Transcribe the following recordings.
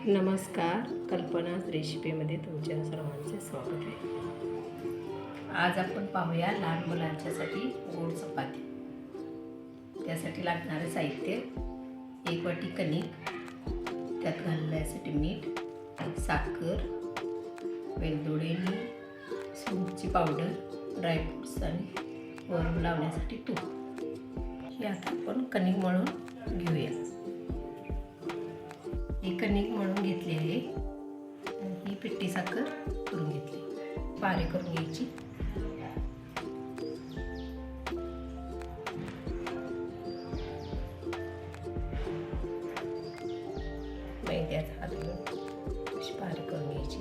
नमस्कार, कल्पनाच रेसिपीमध्ये तुमच्या सर्वांचे स्वागत आहे। आज आपण पाहूया लहान मुलांच्यासाठी गोड चपाती। त्यासाठी लागणारे साहित्य: 1 वाटी कणिक, त्यात घालण्यासाठी मीठ, साखर, वेलदोडे आणि सुंठची पावडर, ड्रायफ्रूट्स आणि वरून लावण्यासाठी तूप। हे आता आपण कणिक मळून घेऊया। ही कणिक मळून घेतली आहे। ही पिठी साखर करून घेतली, बारीक करून घ्यायची। मैद्याचा हात घेऊन अशी बारीक करून घ्यायची।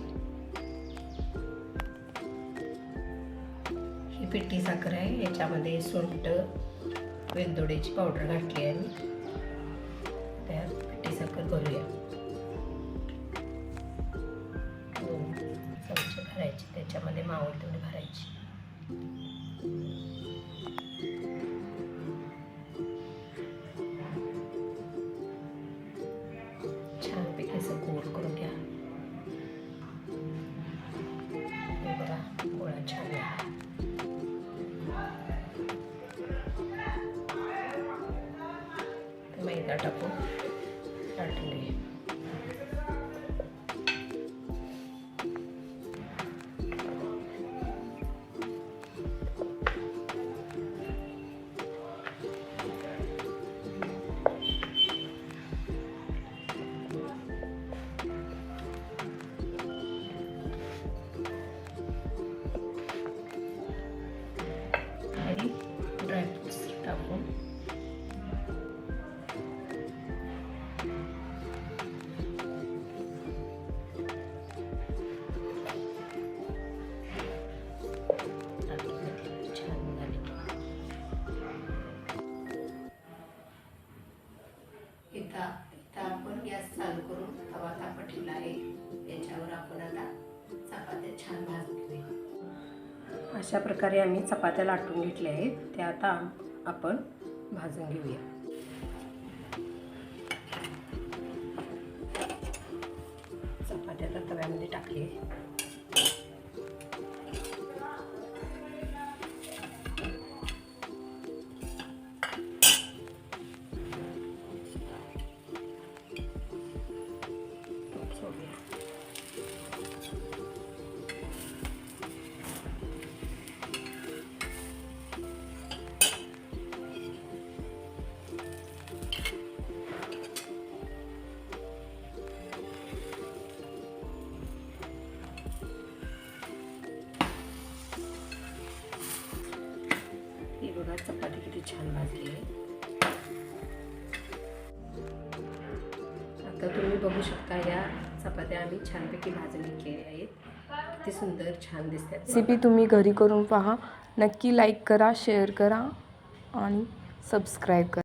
ही पिठी साखर आहे, याच्यामध्ये सुंठ, वेलदोड्याची पावडर घातली आहे। त्यात पिठी साखर भरूया। चमचे भरायची, त्याच्यामध्ये मावळ तेवढी भरायची। छानपैकी असं गोल करून घ्या। हे बघा, गोळा छान झाला। मैदा टाकून लाटून घ्या। आणि ड्रायफ्रूट्स टाकून छान झाले। इथं आपण गॅस चालू करून तवा तापत ठेवला आहे। याच्यावर आपण आता चपात्या छान भाजून घेऊया। अशा प्रकारे आम्ही चपात्या लाटून घेतल्या आहेत, त्या आता आपण भाजून घेऊया। चपात्या आता तव्यामध्ये टाकले। ही बघा, चपाती किती छान भाजली आहे। आता तुम्ही बघू शकता, या चपात्या आम्ही छानपैकी भाजून घेतलेल्या आहेत। किती सुंदर छान दिसतात। रेसिपी तुम्ही घरी करून पहा। नक्की लाईक करा, शेअर करा आणि सबस्क्राईब करा।